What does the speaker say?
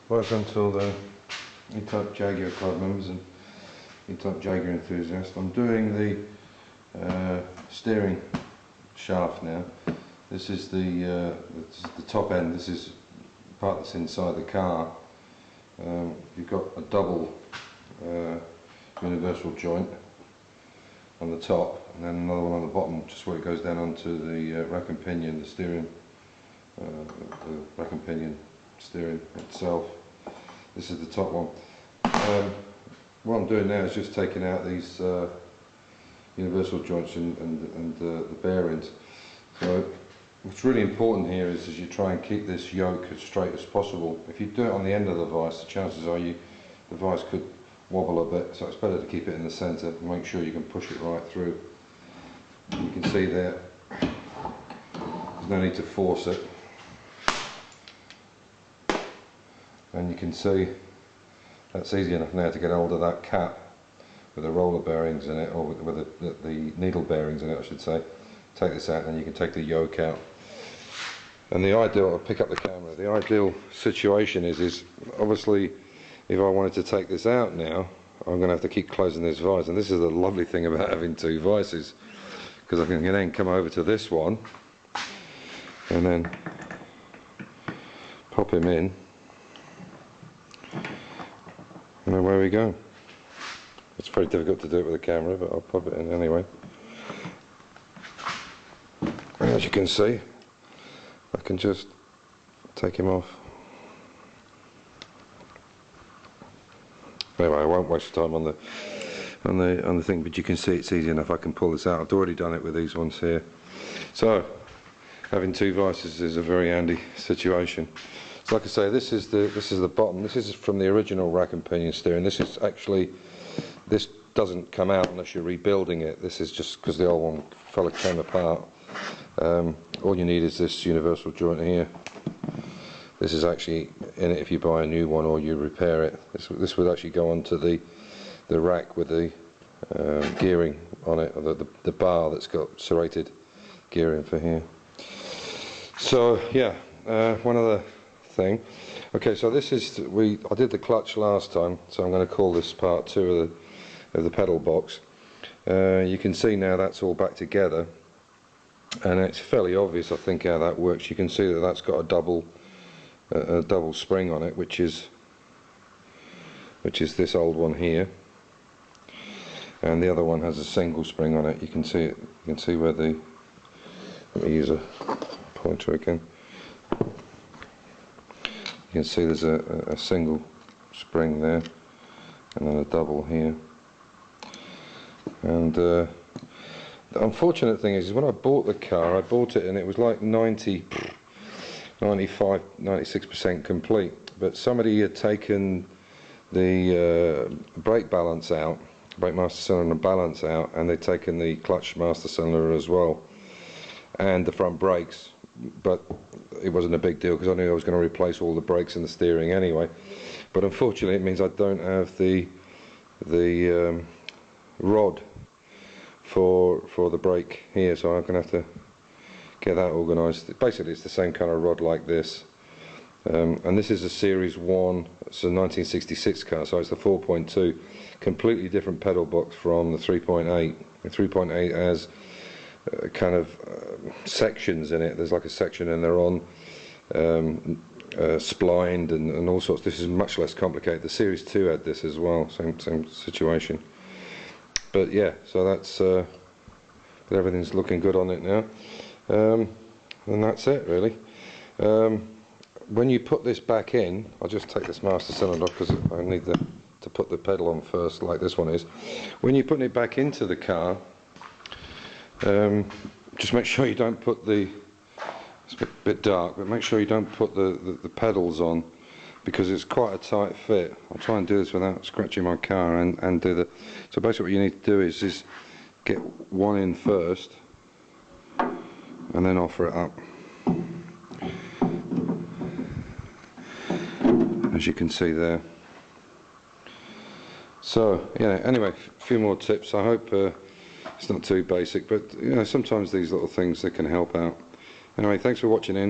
Welcome to the E-Type Jaguar Club members and E-Type Jaguar enthusiasts. I'm doing the steering shaft now. This is the top end. This is the part that's inside the car. You've got a double universal joint on the top, and then another one on the bottom, just where it goes down onto the rack and pinion, the steering, the rack and pinion steering itself. This is the top one. What I'm doing now is just taking out these universal joints and the bearings. So what's really important here is you try and keep this yoke as straight as possible. If you do it on the end of the vise, the chances are the vise could wobble a bit, so it's better to keep it in the centre and make sure you can push it right through. You can see there, there's no need to force it. And you can see that's easy enough now to get hold of that cap with the roller bearings in it, or with the needle bearings in it, I should say. Take this out and you can take the yoke out. And the ideal, I'll pick up the camera, the ideal situation is obviously if I wanted to take this out now, I'm going to have to keep closing this vise. And this is the lovely thing about having two vices, because I can then come over to this one and then pop him in. And away we go. It's pretty difficult to do it with a camera, but I'll pop it in anyway. And as you can see, I can just take him off. Anyway, I won't waste time on the thing, but you can see it's easy enough. I can pull this out. I've already done it with these ones here. So having two vices is a very handy situation. So like I say, this is the bottom. This is from the original rack and pinion steering. This is actually, this doesn't come out unless you're rebuilding it. This is just because the old one came apart. All you need is this universal joint here. This is actually in it if you buy a new one or you repair it. This would actually go onto the rack with the gearing on it, or the bar that's got serrated gearing for here. So yeah, one other thing. Okay, so this is I did the clutch last time, so I'm going to call this part 2 of the pedal box. You can see now that's all back together, and it's fairly obvious, I think, how that works. You can see that that's got a double spring on it, which is this old one here, and the other one has a single spring on it. You can see it. You can see where the, let me use a pointer again. You can see there's a single spring there, and then a double here. And the unfortunate thing is when I bought the car, I bought it and it was like 95, 96% complete. But somebody had taken the brake balance out, brake master cylinder balance out, and they'd taken the clutch master cylinder as well, and the front brakes. But it wasn't a big deal because I knew I was going to replace all the brakes and the steering anyway. But unfortunately, it means I don't have the rod for the brake here, so I'm going to have to get that organised. Basically, it's the same kind of rod like this, and this is a Series 1. It's a 1966 car, so it's the 4.2, completely different pedal box from the 3.8. The 3.8 has kind of sections in it. There's like a section and they're on splined and all sorts. This is much less complicated. The Series 2 had this as well, same situation. But yeah, so that's but everything's looking good on it now, and that's it really. When you put this back in, I'll just take this master cylinder because I need to put the pedal on first, like this one is. When you're putting it back into the car, just make sure you don't put it's a bit dark, but make sure you don't put the pedals on, because it's quite a tight fit. I'll try and do this without scratching my car and do so basically what you need to do is get one in first and then offer it up, as you can see there. So yeah, anyway, a few more tips. I hope it's not too basic, but you know, sometimes these little things, they can help out. Anyway, thanks for watching in.